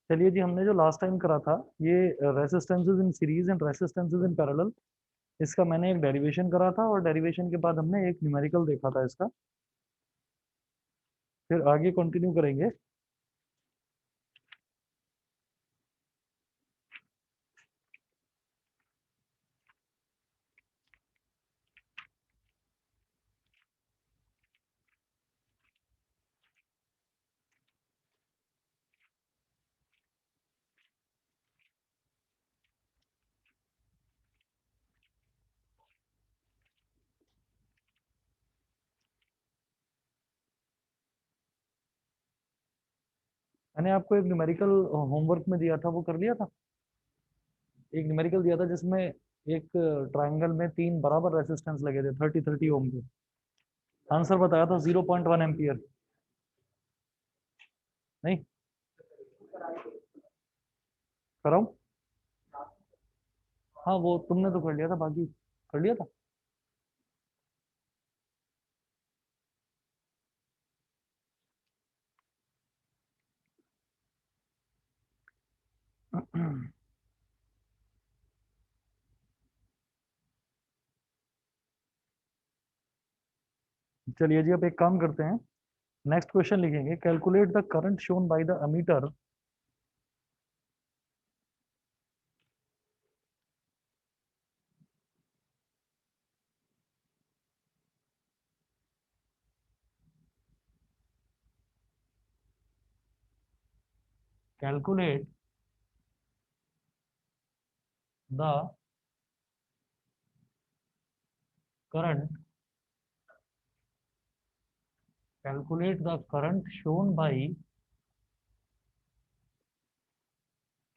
चलिए जी, हमने जो लास्ट टाइम करा था ये resistances in series and resistances in parallel, इसका मैंने एक डेरिवेशन करा था और डेरिवेशन के बाद हमने एक न्यूमेरिकल देखा था इसका। फिर आगे कंटिन्यू करेंगे। मैंने आपको एक न्यूमेरिकल होमवर्क में दिया था, वो कर लिया था। एक न्यूमेरिकल दिया था जिसमें एक ट्रायंगल में तीन बराबर रेसिस्टेंस लगे थे 30-30 ओम के। आंसर बताया था 0.1 एम्पियर। नहीं कराऊं? हाँ, वो तुमने तो कर लिया था, बाकी कर लिया था। चलिए जी, अब एक काम करते हैं। नेक्स्ट क्वेश्चन लिखेंगे, calculate the current shown by the ammeter. Calculate the current calculate the current shown by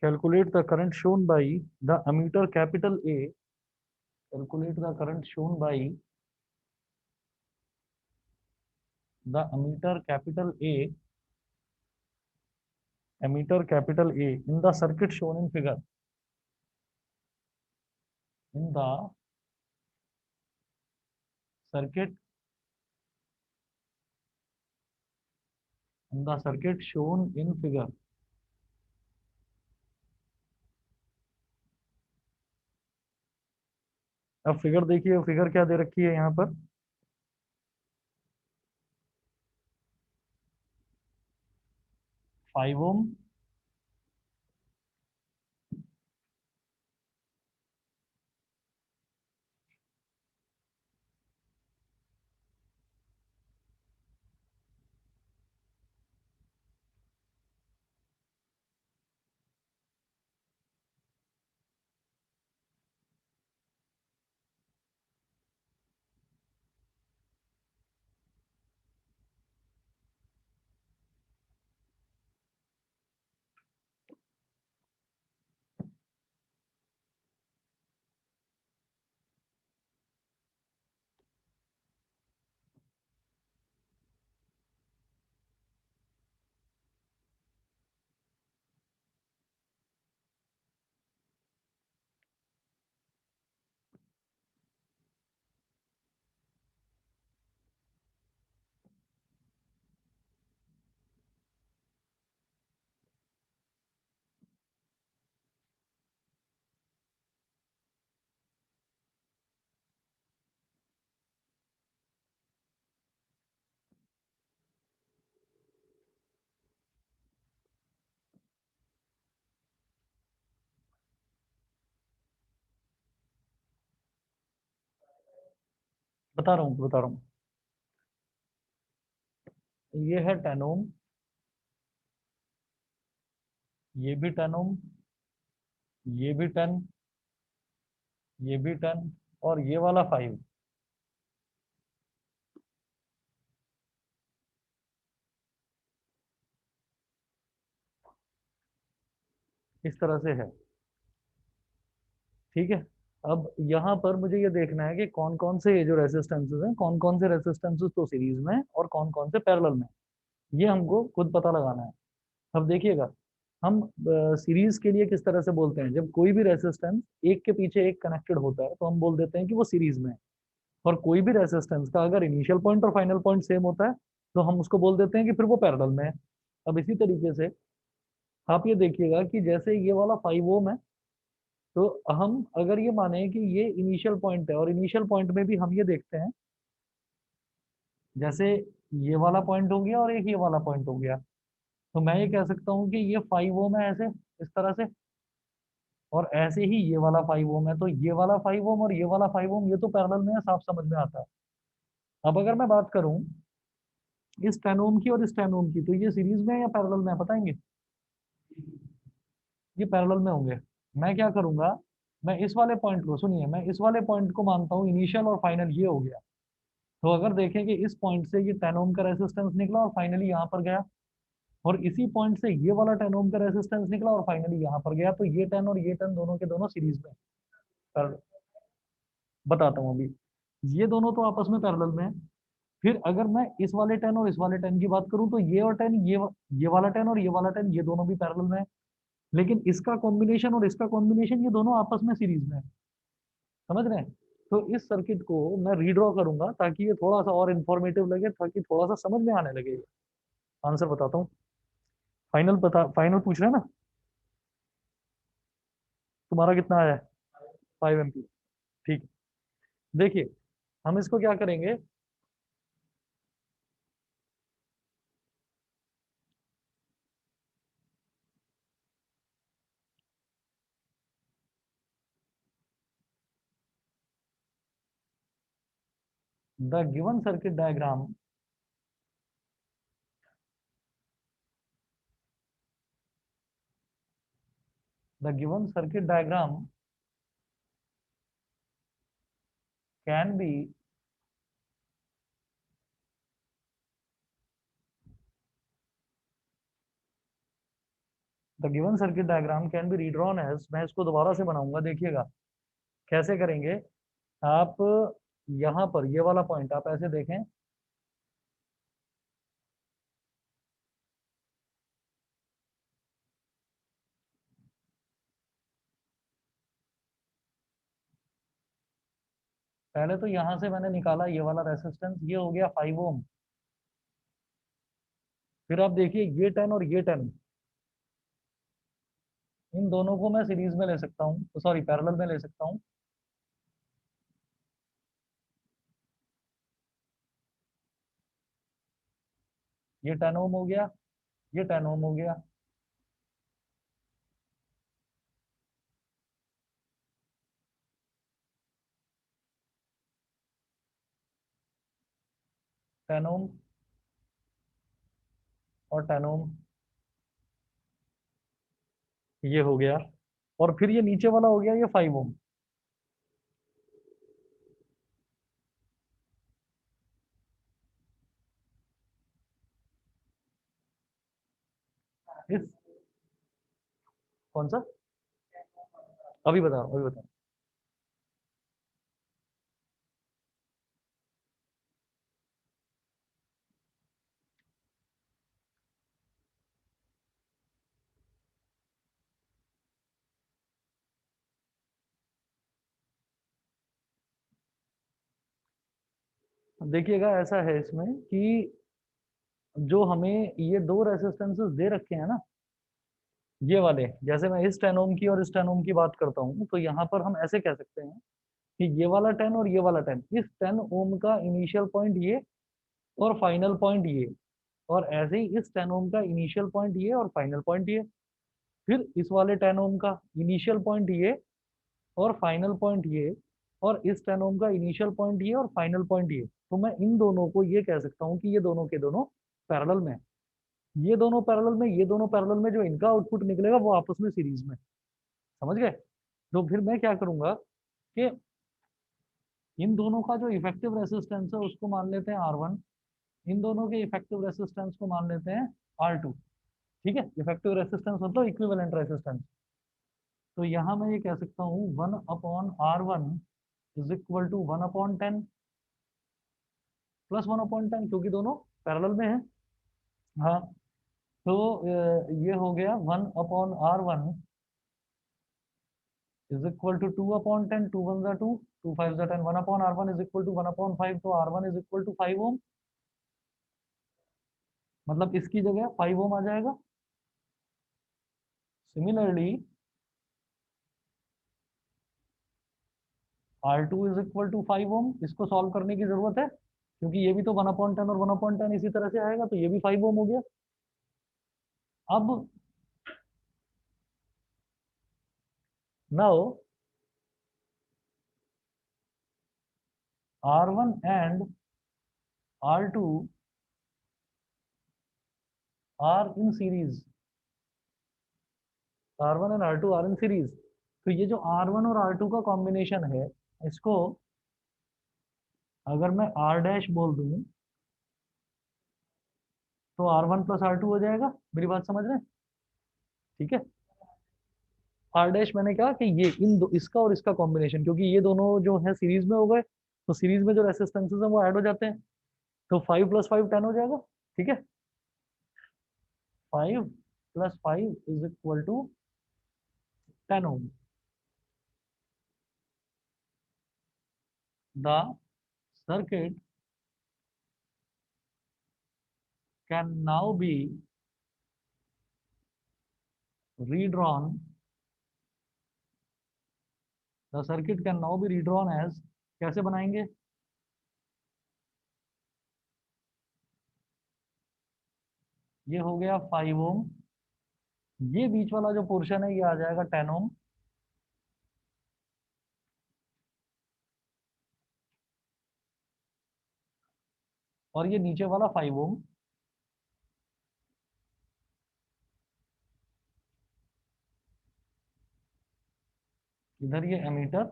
calculate the current shown by the ammeter capital A. Calculate the current shown by the ammeter capital A in the circuit shown in figure. In the circuit in the circuit shown in figure. अब figure देखिए, figure क्या दे रखी है यहाँ पर। 5 ओम, बता रहा हूँ। ये है 10 ओम, ये भी 10 ओम, ये भी 10, ये भी 10 और ये वाला 5। इस तरह से है। ठीक है। अब यहाँ पर मुझे ये देखना है कि कौन कौन से ये जो रेसिस्टेंसेस हैं, कौन कौन से रेसिस्टेंसेस तो सीरीज में हैं और कौन कौन से पैरेलल में हैं। ये हमको खुद पता लगाना है। अब देखिएगा, हम सीरीज के लिए किस तरह से बोलते हैं, जब कोई भी रेसिस्टेंस एक के पीछे एक कनेक्टेड होता है तो हम बोल देते हैं कि वो सीरीज में है। और कोई भी रेसिस्टेंस का अगर इनिशियल पॉइंट और फाइनल पॉइंट सेम होता है तो हम उसको बोल देते हैं कि फिर वो पैरेलल में है। अब इसी तरीके से आप ये देखिएगा कि जैसे ये वाला 5 ओम है, तो हम अगर ये माने कि ये इनिशियल पॉइंट है, और इनिशियल पॉइंट में भी हम ये देखते हैं, जैसे ये वाला पॉइंट हो गया और एक ये वाला पॉइंट हो गया, तो मैं ये कह सकता हूँ कि ये 5 ओम है ऐसे, इस तरह से, और ऐसे ही ये वाला 5 ओम है, तो ये वाला 5 ओम और ये वाला 5 ओम ये तो पैरेलल में है, साफ समझ में आता है। अब अगर मैं बात करूं इस 10 ओम की और इस 10 ओम की, तो ये सीरीज में है या पैरेलल में है, बताएंगे? ये पैरेलल में होंगे। मैं क्या करूंगा, मैं इस वाले पॉइंट को, सुनिए, मैं इस वाले पॉइंट को मानता हूँ इनिशियल और फाइनल, ये हो गया। तो अगर देखें कि इस पॉइंट से ये 10 ओम का रेसिस्टेंस निकला और फाइनली यहाँ पर गया, और इसी पॉइंट से ये वाला 10 ओम का रेसिस्टेंस निकला और फाइनली यहाँ पर गया, तो ये 10 और ये 10 दोनों के दोनों सीरीज में। पर बताता हूँ अभी, ये दोनों तो आपस में पैरेलल में है। फिर अगर मैं इस वाले 10 और इस वाले 10 की बात करूं, तो ये और 10, ये वाला 10 और ये वाला 10 ये दोनों भी पैरेलल में है। लेकिन इसका कॉम्बिनेशन और इसका कॉम्बिनेशन ये दोनों आपस में सीरीज में है। समझ रहे हैं? तो इस सर्किट को मैं रीड्रॉ करूंगा ताकि ये थोड़ा सा और इन्फॉर्मेटिव लगे, ताकि थोड़ा सा समझ में आने लगे। आंसर बताता हूँ। फाइनल पूछ रहे हैं ना? तुम्हारा कितना आया है? 5 एमपी। ठीक है। देखिए, हम इसको क्या करेंगे, the given circuit diagram, the given circuit diagram can be, the given circuit diagram can be redrawn as, मैं इसको दोबारा से बनाऊंगा, देखिएगा कैसे करेंगे। आप यहाँ पर ये वाला पॉइंट आप ऐसे देखें, पहले तो यहाँ से मैंने निकाला ये वाला रेसिस्टेंस, ये हो गया 5 ओम। फिर आप देखिए ये 10 और ये 10, इन दोनों को मैं सीरीज में ले सकता हूँ, तो सॉरी पैरेलल में ले सकता हूँ। ये 10 ओम हो गया, ये 10 ओम हो गया। टेन ओम और 10 ओम, ये हो गया। और फिर ये नीचे वाला हो गया ये 5 ओम। इस कौन सा? अभी बता रहा हूँ, अभी बता रहा हूँ। देखिएगा ऐसा है इसमें कि जो हमें ये दो रेसिस्टेंसेस दे रखे हैं ना, ये वाले, जैसे मैं इस 10 ओम की और इस 10 ओम की बात करता हूँ, तो यहाँ पर हम ऐसे कह सकते हैं कि ये वाला 10 और ये वाला 10, इस 10 ओम का इनिशियल पॉइंट ये और फाइनल पॉइंट ये, और ऐसे ही इस 10 ओम का इनिशियल पॉइंट ये और फाइनल पॉइंट ये। फिर इस वाले 10 ओम का इनिशियल पॉइंट ये और फाइनल पॉइंट ये, और इस 10 ओम का इनिशियल पॉइंट ये और फाइनल पॉइंट ये। तो मैं इन दोनों को ये कह सकता हूँ कि ये दोनों के दोनों पैरेलल में हैं। ये दोनों पैरेलल में, ये दोनों पैरेलल में, जो इनका आउटपुट निकलेगा वो आपस में सीरीज में। समझ गए? तो फिर मैं क्या करूंगा कि इन दोनों का जो इफेक्टिव रेसिस्टेंस है उसको मान लेते हैं R1, इन दोनों के इफेक्टिव रेसिस्टेंस को मान लेते हैं R2। ठीक है, इफेक्टिव रेसिस्टेंस मतलब इक्विवेलेंट रेसिस्टेंस। तो यहाँ मैं ये कह सकता हूँ 1/R1 is equal to 1/10 plus 1/10, क्योंकि दोनों पैरेलल में है। हाँ, तो ये हो गया 1/R1 इज इक्वल टू 2/10, 2 1 जा 2, 2 5 जा 10, 1/R1 इज इक्वल टू 1/5, तो R1 इज इक्वल टू 5 ओम, मतलब इसकी जगह 5 ओम आ जाएगा। Similarly R2 is equal to 5 ohm. इसको सॉल्व करने की जरूरत है क्योंकि ये भी तो 1/10 और 1/10 इसी तरह से आएगा, तो ये भी 5 ओम हो गया। अब now R1 and R2 are in series. R1 and R2 are in series. तो ये जो R1 और R2 का कॉम्बिनेशन है, इसको अगर मैं R डैश बोल दूं तो R1 प्लस R2 हो जाएगा। मेरी बात समझ रहे हैं? ठीक है। R डैश मैंने कहा कि ये इन दो, इसका और इसका कॉम्बिनेशन, क्योंकि ये दोनों जो है सीरीज में हो गए, तो सीरीज में जो रेसिस्टेंसेज है वो ऐड हो जाते हैं। तो 5 प्लस 5 10 हो जाएगा। ठीक है। 5 plus 5 is equal to 10 ohm. The circuit can now be redrawn the circuit can now be redrawn as, कैसे बनाएंगे? ये हो गया 5 ओम। ये बीच वाला जो पोर्शन है ये आ जाएगा 10 ओम। और ये नीचे वाला 5 ओम। इधर ये एमीटर।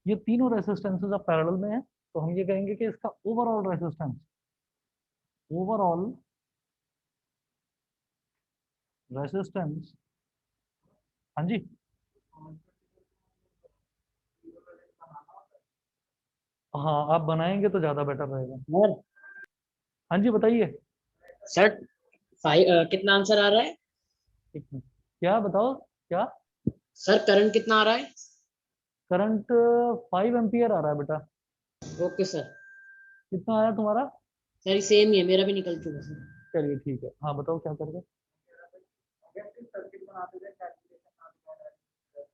ये तीनों रेसिस्टेंसेस अब पैरेलल में है, तो हम ये कहेंगे कि इसका ओवरऑल रेसिस्टेंस, ओवरऑल रेसिस्टेंस। हाँ जी। हाँ, आप बनाएंगे तो ज्यादा बेटर रहेगा। सर हाँ जी, बताइए। सर कितना आंसर आ रहा है? एक मिनट। क्या बताओ क्या? सर करंट कितना आ रहा है? करंट 5 एम्पियर आ रहा है बेटा। Okay sir. कितना आया तुम्हारा? सर सेम ही है, मेरा भी निकल चुका सर। चलिए ठीक है। हाँ बताओ क्या कर रहे?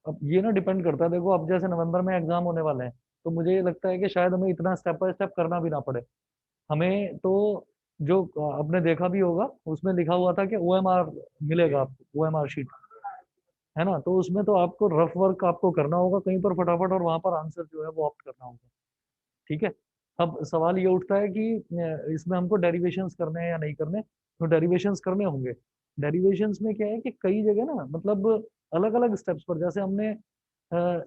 अब ये ना डिपेंड करता है, देखो अब जैसे नवंबर में एग्जाम होने वाले हैं, तो मुझे ये लगता है कि शायद हमें इतना स्टेप बाय स्टेप करना भी ना पड़े। हमें तो जो आपने देखा भी होगा, उसमें लिखा हुआ था कि OMR मिलेगा आपको, OMR शीट, है ना? तो उसमें तो आपको रफ वर्क आपको करना होगा कहीं पर फटाफट, और वहां पर आंसर जो है वो ऑप्ट करना होगा। ठीक है। अब सवाल ये उठता है कि इसमें हमको डेरिवेशंस करने हैं या नहीं करने। तो डेरिवेशंस करने होंगे। डेरिवेशंस में क्या है कि कई जगह ना, मतलब अलग अलग स्टेप्स पर, जैसे हमने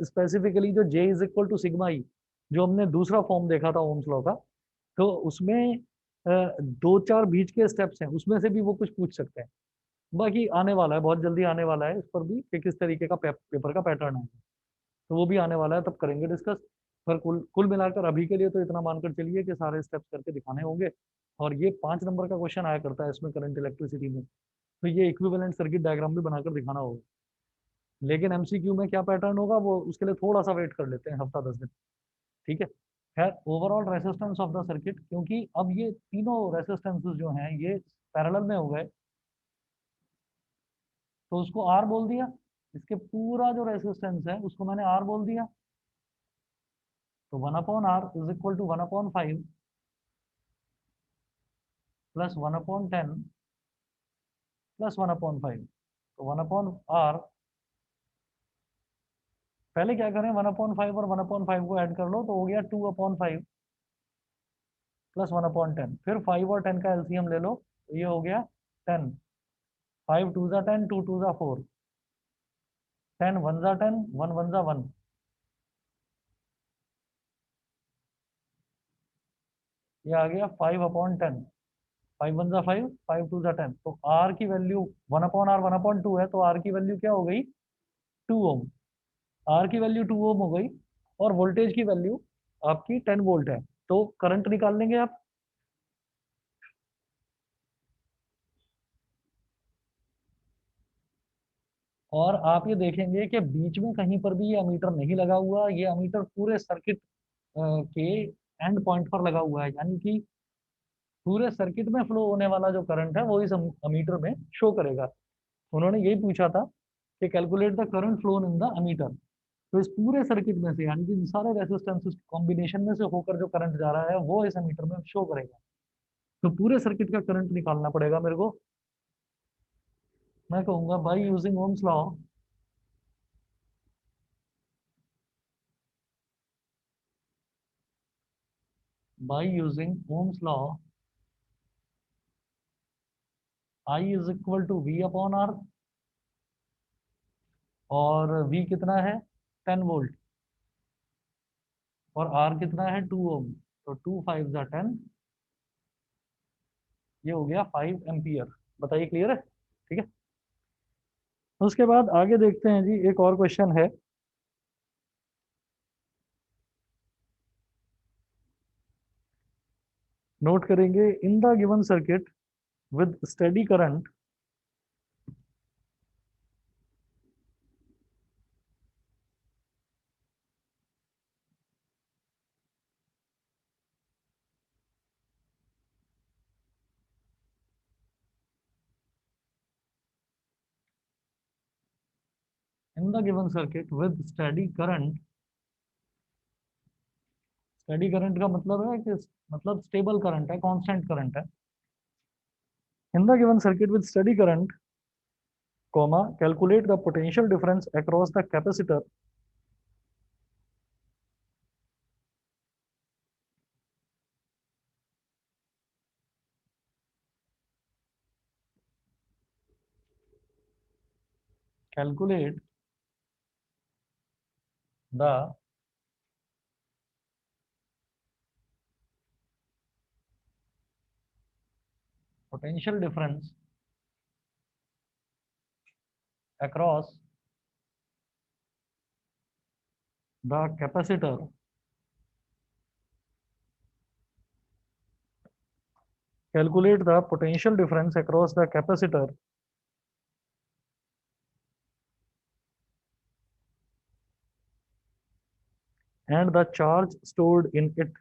स्पेसिफिकली जो J is equal to sigma E, जो हमने दूसरा फॉर्म देखा था ओम्स लॉ का, तो उसमें दो चार बीच के स्टेप्स हैं, उसमें से भी वो कुछ पूछ सकते हैं। बाकी आने वाला है, बहुत जल्दी आने वाला है इस पर भी कि किस तरीके का पेपर का पैटर्न है, तो वो भी आने वाला है, तब करेंगे डिस्कस। पर कुल कुल मिलाकर अभी के लिए तो इतना मानकर चलिए कि सारे स्टेप्स करके दिखाने होंगे। और ये 5 नंबर का क्वेश्चन आया करता है इसमें, करंट इलेक्ट्रिसिटी में, तो ये इक्विवेलेंट सर्किट डायग्राम भी बनाकर दिखाना होगा। लेकिन MCQ में क्या पैटर्न होगा वो, उसके लिए थोड़ा सा वेट कर लेते हैं, हफ्ता 10 दिन। ठीक है। खैर, overall resistance of the circuit, क्योंकि अब ये तीनों रेसिस्टेंसेस जो हैं ये पैरेलल में हो गए, तो उसको R बोल दिया। इसके पूरा जो रेसिस्टेंस है उसको मैंने R बोल दिया। तो 1/R is equal to 1/5 plus 1/10 plus 1/5। तो 1/R, पहले क्या करें, 1/5 और 1/5 को ऐड कर लो तो हो गया 2/5 प्लस 1/10। फिर 5 और 10 का एलसीएम ले लो, तो ये हो गया 10। 5 2 जा 10, 2 2 जा 4, 10 1 जा 10, 1 1 जा 1। ये आ गया 5/10। 5 1 जा 5, 5 2 जा 10। तो R की वैल्यू 1/R 1/2 है, तो R की वैल्यू क्या हो गई? 2 ओम। R की वैल्यू 2 ओम हो गई, और वोल्टेज की वैल्यू आपकी 10 वोल्ट है। तो करंट निकाल लेंगे आप। और आप ये देखेंगे कि बीच में कहीं पर भी ये अमीटर नहीं लगा हुआ, ये अमीटर पूरे सर्किट के एंड पॉइंट पर लगा हुआ है, यानी कि पूरे सर्किट में फ्लो होने वाला जो करंट है वो इस अमीटर में शो करेगा। उन्होंने यही पूछा था कि calculate the current flow in the ammeter. तो इस पूरे सर्किट में से, यानी कि इन सारे रेसिस्टेंसेस कॉम्बिनेशन में से होकर जो करंट जा रहा है वो इस अमीटर में शो करेगा। तो पूरे सर्किट का करंट निकालना पड़ेगा मेरे को। मैं कहूंगा by using ohm's law, by using ohm's law I is equal to V upon R, और V कितना है 10 वोल्ट, और R कितना है 2 ओम। तो 2 5 10, ये हो गया 5 एम्पियर। बताइए क्लियर है? ठीक है। उसके बाद आगे देखते हैं जी, एक और क्वेश्चन है। नोट करेंगे, in the given circuit with steady current, in the given circuit with steady current, steady current का मतलब है कि मतलब स्टेबल करंट है, कांस्टेंट करंट है। In the given circuit with steady current, comma, calculate the potential difference across the capacitor, calculate the potential difference across the capacitor, calculate the potential difference across the capacitor and the charge stored in it,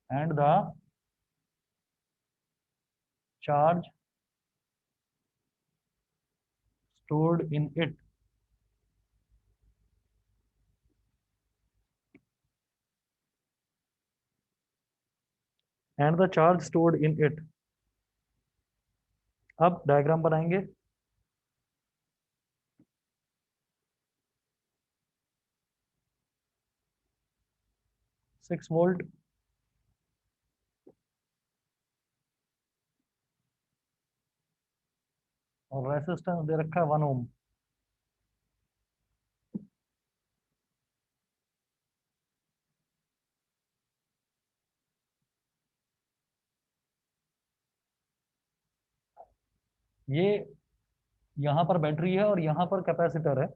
and the charge stored in it, and the charge stored in it। अब diagram बनाएंगे। 6 volt और resistance दे रखा है 1 ओम। ये यहाँ पर battery है और यहाँ पर कैपेसिटर है।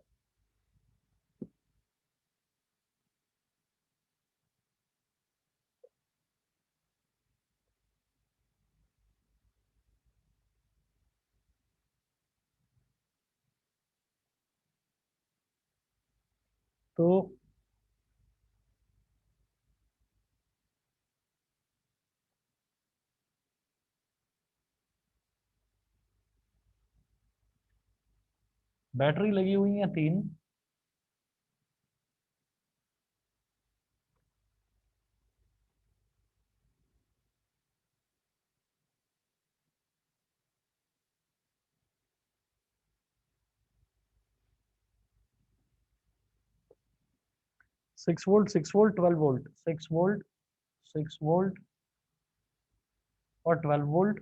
तो बैटरी लगी हुई है 3, 6 volt, 6 volt, 12 volt, 6 volt, 6 volt और 12 वोल्ट,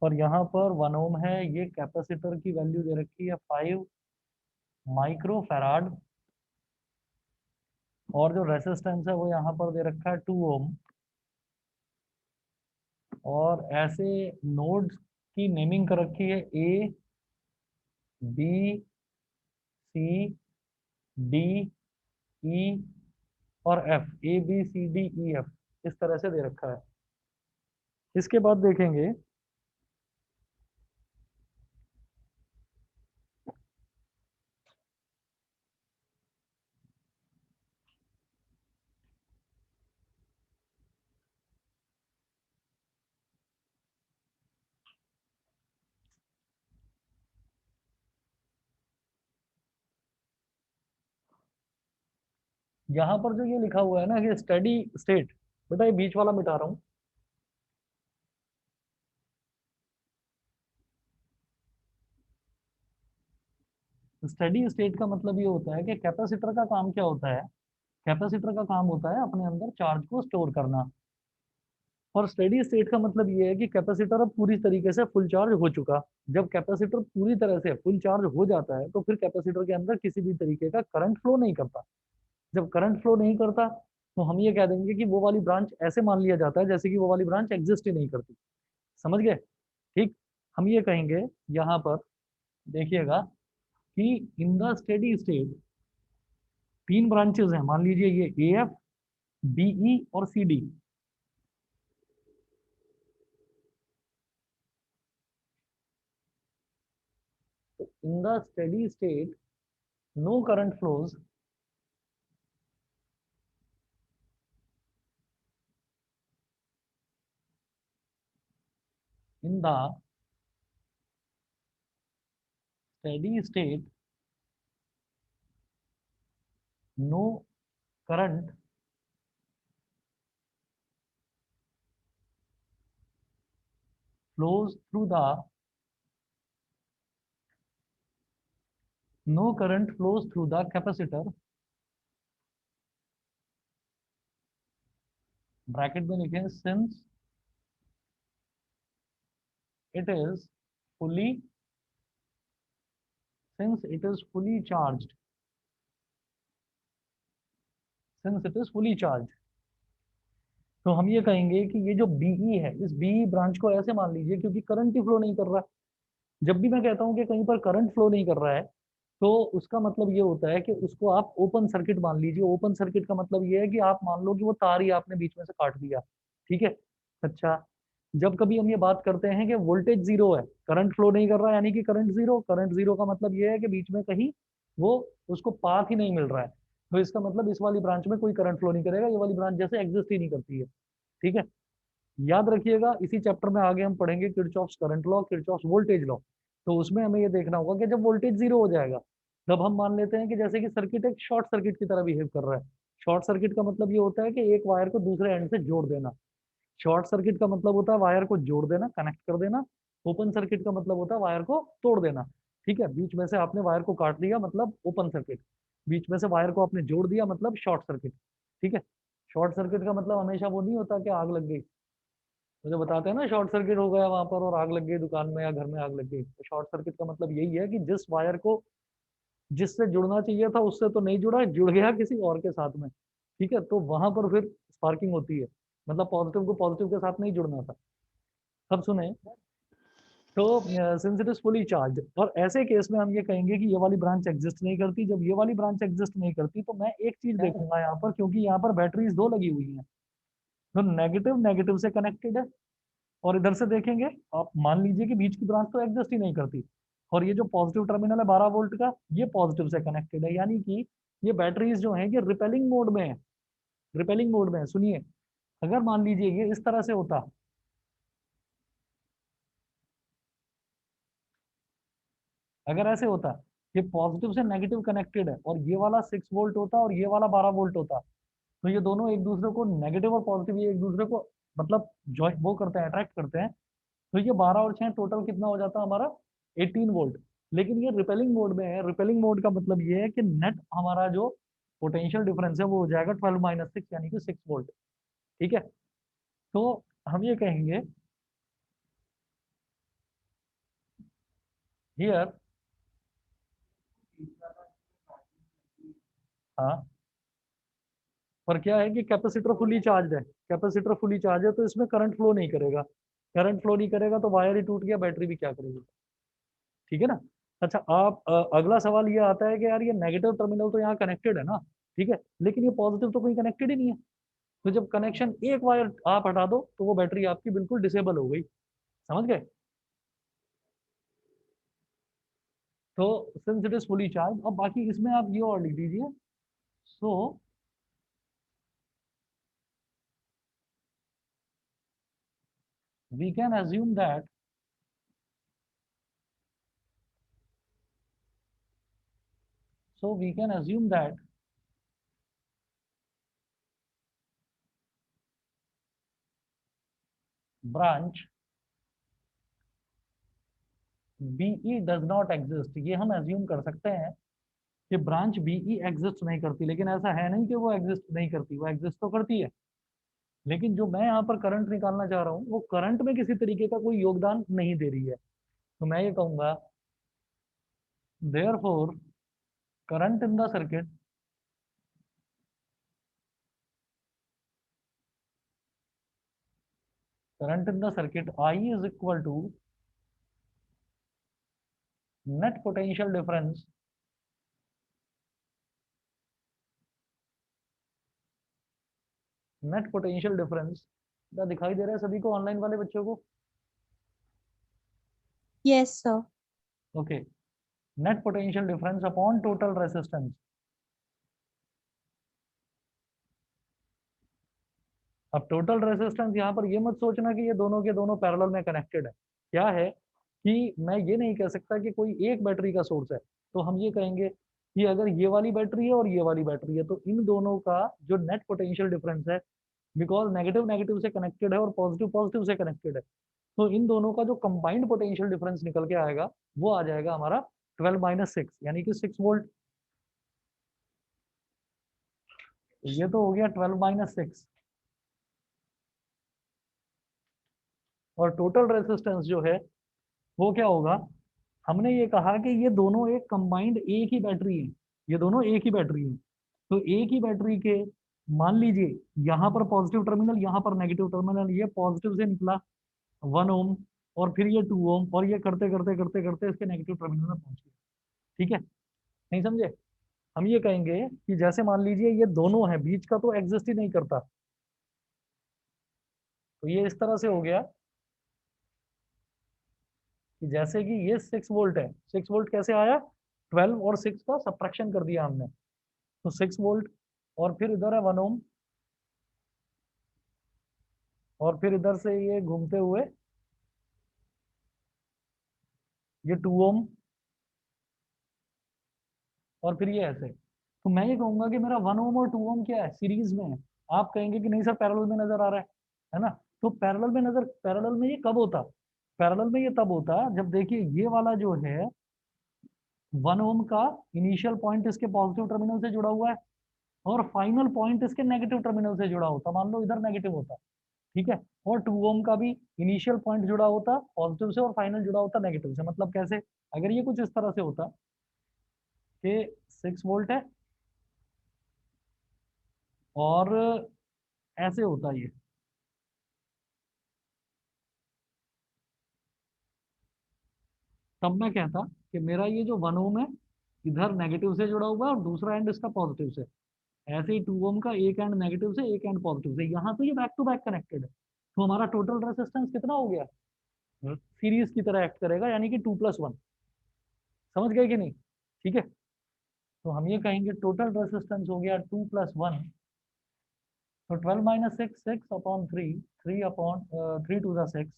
और यहाँ पर 1 ओम है। ये कैपेसिटर की वैल्यू दे रखी है 5 माइक्रो फैराड, और जो रेसिस्टेंस है वो यहाँ पर दे रखा है 2 ओम। और ऐसे नोड्स की नेमिंग कर रखी है ए, बी, सी, डी, ई और F. A B C D E F, इस तरह से दे रखा है। इसके बाद देखेंगे यहाँ पर जो ये लिखा हुआ है ना कि स्टेडी स्टेट, बेटा ये बीच वाला मिटा रहा हूँ। स्टेडी स्टेट का मतलब ये होता है कि कैपेसिटर का काम क्या होता है। कैपेसिटर का काम होता है अपने अंदर चार्ज को स्टोर करना। और स्टेडी स्टेट का मतलब ये है कि कैपेसिटर अब पूरी तरीके से फुल चार्ज हो चुका। जब कैपेसिटर पूरी तरह से फुल चार्ज हो जाता है तो फिर कैपेसिटर के अंदर किसी भी तरीके का करंट फ्लो नहीं करता। जब करंट फ्लो नहीं करता तो हम ये कह देंगे कि वो वाली ब्रांच, ऐसे मान लिया जाता है जैसे कि वो वाली ब्रांच एग्जिस्ट ही नहीं करती। समझ गए? ठीक। हम ये कहेंगे यहाँ पर, देखिएगा, कि इन द स्टेडी स्टेट तीन ब्रांचेस हैं, मान लीजिए ये ए एफ, बी ई और C D. In the steady state no current flows in the steady state, no current flows through the no current flows through the capacitor, bracket में लिखें, it is fully since it is fully charged since it is fully charged। तो हम ये कहेंगे कि ये जो be है, इस बीई ब्रांच को ऐसे मान लीजिए, क्योंकि करंट ही फ्लो नहीं कर रहा। जब भी मैं कहता हूँ कि कहीं पर करंट फ्लो नहीं कर रहा है तो उसका मतलब ये होता है कि उसको आप ओपन सर्किट मान लीजिए। ओपन सर्किट का मतलब ये है कि आप मान लो कि वो तार ही आपने बीच में से काट दिया। ठीक है। अच्छा, जब कभी हम ये बात करते हैं कि वोल्टेज जीरो है, करंट फ्लो नहीं कर रहा है, यानी कि करंट जीरो। करंट जीरो का मतलब ये है कि बीच में कहीं वो उसको पाथ ही नहीं मिल रहा है। तो इसका मतलब इस वाली ब्रांच में कोई करंट फ्लो नहीं करेगा, ये वाली ब्रांच जैसे एग्जिस्ट ही नहीं करती है। ठीक है। याद रखिएगा, इसी चैप्टर में आगे हम पढ़ेंगे Kirchhoff's current law, Kirchhoff's voltage law. तो उसमें हमें ये देखना होगा कि जब वोल्टेज जीरो हो जाएगा तब हम मान लेते हैं कि जैसे कि सर्किट एक शॉर्ट सर्किट की तरह बिहेव कर रहा है। शॉर्ट सर्किट का मतलब ये होता है कि एक वायर को दूसरे एंड से जोड़ देना। शॉर्ट सर्किट का मतलब होता है वायर को जोड़ देना, कनेक्ट कर देना। ओपन सर्किट का मतलब होता है वायर को तोड़ देना। ठीक है, बीच में से आपने वायर को काट दिया मतलब ओपन सर्किट, बीच में से वायर को आपने जोड़ दिया मतलब शॉर्ट सर्किट। ठीक है। शॉर्ट सर्किट का मतलब हमेशा वो नहीं होता कि आग लग गई। मुझे बताते हैं ना, शॉर्ट सर्किट हो गया वहां पर और आग लग गई दुकान में या घर में आग लग गई। तो शॉर्ट सर्किट का मतलब यही है कि जिस वायर को जिससे जुड़ना चाहिए था उससे तो नहीं जुड़ा, जुड़ गया किसी और के साथ में। ठीक है, तो वहां पर फिर स्पार्किंग होती है। मतलब पॉजिटिव को पॉजिटिव के साथ नहीं जुड़ना था। अब सुने, तो since it is fully charge, और ऐसे केस में हम ये कहेंगे कि ये वाली ब्रांच एग्जिस्ट नहीं करती। जब ये वाली ब्रांच एग्जिस्ट नहीं करती तो मैं एक चीज देखूंगा यहाँ पर, क्योंकि यहाँ पर बैटरीज दो लगी हुई हैं, तो नेगेटिव नेगेटिव से कनेक्टेड है। और इधर से देखेंगे, आप मान लीजिए कि बीच की ब्रांच तो एग्जिस्ट ही नहीं करती। और ये जो पॉजिटिव टर्मिनल है 12 वोल्ट का, ये पॉजिटिव से कनेक्टेड है, यानी कि ये बैटरीज जो हैं ये रिपेलिंग मोड में है। रिपेलिंग मोड में है। सुनिए, अगर मान लीजिए ये इस तरह से होता, अगर ऐसे होता, ये पॉजिटिव से नेगेटिव कनेक्टेड है और ये वाला 6 वोल्ट होता और ये वाला 12 वोल्ट होता, तो ये दोनों एक दूसरे को, नेगेटिव और पॉजिटिव, ये एक दूसरे को मतलब जो वो करते हैं, अट्रैक्ट करते हैं। तो ये 12 और 6 टोटल कितना हो जाता है हमारा, 18 वोल्ट। लेकिन ये रिपेलिंग मोड में है। रिपेलिंग मोड का मतलब ये है कि नेट हमारा जो पोटेंशियल डिफरेंस है वो हो जाएगा 12 - 6 यानी कि 6 वोल्ट। ठीक है। तो हम ये कहेंगे हियर, हाँ, पर क्या है कि कैपेसिटर फुली चार्ज है। कैपेसिटर फुली चार्ज है तो इसमें करंट फ्लो नहीं करेगा। करंट फ्लो नहीं करेगा तो वायर ही टूट गया, बैटरी भी क्या करेगी। ठीक है ना। अच्छा, आप अगला सवाल ये आता है कि यार ये नेगेटिव टर्मिनल तो यहाँ कनेक्टेड है ना, ठीक है, लेकिन ये पॉजिटिव तो कहीं कनेक्टेड ही नहीं है। तो जब कनेक्शन एक वायर आप हटा दो तो वो बैटरी आपकी बिल्कुल डिसेबल हो गई। समझ गए? तो since it is fully charge, अब बाकी इसमें आप ये और लिख दीजिए। So we can assume that, so we can assume that branch BE does not exist, ये हम एज्यूम कर सकते हैं कि ब्रांच बीई एग्जिस्ट नहीं करती, लेकिन ऐसा है नहीं कि वो एग्जिस्ट नहीं करती, वो एग्जिस्ट तो करती है। लेकिन जो मैं यहाँ पर करंट निकालना चाह रहा हूँ वो करंट में किसी तरीके का कोई योगदान नहीं दे रही है। तो मैं ये कहूंगा therefore current in the circuit current in the circuit I is equal to net potential difference net potential difference. क्या दिखाई दे रहा है सभी को, ऑनलाइन वाले बच्चों को? Yes, sir. Okay, net potential difference upon total resistance. अब टोटल रेसिस्टेंस यहाँ पर ये मत सोचना कि ये दोनों के दोनों पैरेलल में कनेक्टेड है। क्या है कि मैं ये नहीं कह सकता कि कोई एक बैटरी का सोर्स है, तो हम ये कहेंगे कि अगर ये वाली बैटरी है और ये वाली बैटरी है तो इन दोनों का जो नेट पोटेंशियल डिफरेंस है, बिकॉज नेगेटिव नेगेटिव से कनेक्टेड है और पॉजिटिव पॉजिटिव से कनेक्टेड है, तो इन दोनों का जो कंबाइंड पोटेंशियल डिफरेंस निकल के आएगा वो आ जाएगा हमारा 12 - 6 यानी कि 6 वोल्ट। ये तो हो गया 12 - 6। और टोटल रेसिस्टेंस जो है वो क्या होगा, हमने ये कहा कि ये दोनों एक कंबाइंड एक ही बैटरी है, ये दोनों एक ही बैटरी है। तो एक ही बैटरी के, मान लीजिए यहाँ पर पॉजिटिव टर्मिनल, यहाँ पर नेगेटिव टर्मिनल, ये पॉजिटिव से निकला 1 ओम, और फिर ये 2 ओम, और ये करते करते करते करते इसके नेगेटिव टर्मिनल में पहुंच गया। ठीक है, नहीं समझे? हम ये कहेंगे कि जैसे मान लीजिए ये दोनों है, बीच का तो एग्जिस्ट ही नहीं करता, तो ये इस तरह से हो गया कि जैसे कि ये 6 वोल्ट है, 6 वोल्ट कैसे आया, 12 और 6 का सब्ट्रैक्शन कर दिया हमने, तो 6 वोल्ट, और फिर इधर है 1 ओम, और फिर इधर से ये घूमते हुए ये 2 ओम, और फिर ये ऐसे। तो मैं ये कहूंगा कि मेरा 1 ओम और 2 ओम क्या है, सीरीज में है। आप कहेंगे कि नहीं सर पैरेलल में नजर आ रहा है ना? तो पैरेलल में ये कब होता, पैरेलल में ये तब होता जब देखिए ये वाला जो है 1 ओम का इनिशियल पॉइंट इसके पॉजिटिव टर्मिनल से जुड़ा हुआ है और फाइनल पॉइंट इसके नेगेटिव टर्मिनल से जुड़ा होता, मान लो इधर नेगेटिव होता, ठीक है, और 2 ओम का भी इनिशियल पॉइंट जुड़ा होता पॉजिटिव से और फाइनल जुड़ा होता नेगेटिव से। मतलब कैसे, अगर ये कुछ इस तरह से होता कि 6 वोल्ट है और ऐसे होता ये, तब मैं कहता कि मेरा ये जो 1 ओम है इधर नेगेटिव से जुड़ा हुआ है और दूसरा एंड इसका पॉजिटिव से। ऐसे ही 2 ओम का एक एंड नेगेटिव से एक एंड पॉजिटिव से, यहाँ तो ये बैक टू बैक कनेक्टेड है। तो हमारा टोटल रेसिस्टेंस कितना हो गया, सीरीज की तरह एक्ट करेगा, यानी कि 2+1। समझ गए कि नहीं? ठीक है, तो हम ये कहेंगे टोटल रेसिस्टेंस हो गया 2+1, तो 12 - 6, 6/3, 3/3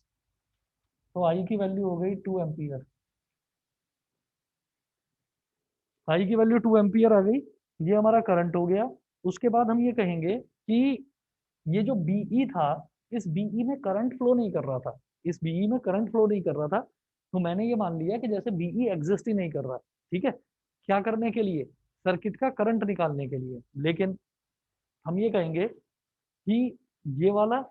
तो आई की वैल्यू हो गई 2 एम्पियर। आई की वैल्यू 2 एम्पियर आ गई, ये हमारा करंट हो गया। उसके बाद हम ये कहेंगे कि ये जो बीई था, इस बीई में करंट फ्लो नहीं कर रहा था, इस बीई में करंट फ्लो नहीं कर रहा था, तो मैंने ये मान लिया कि जैसे बीई एग्जिस्ट ही नहीं कर रहा। ठीक है, क्या करने के लिए, सर्किट का करंट निकालने के लिए। लेकिन हम ये कहेंगे कि ये वाला,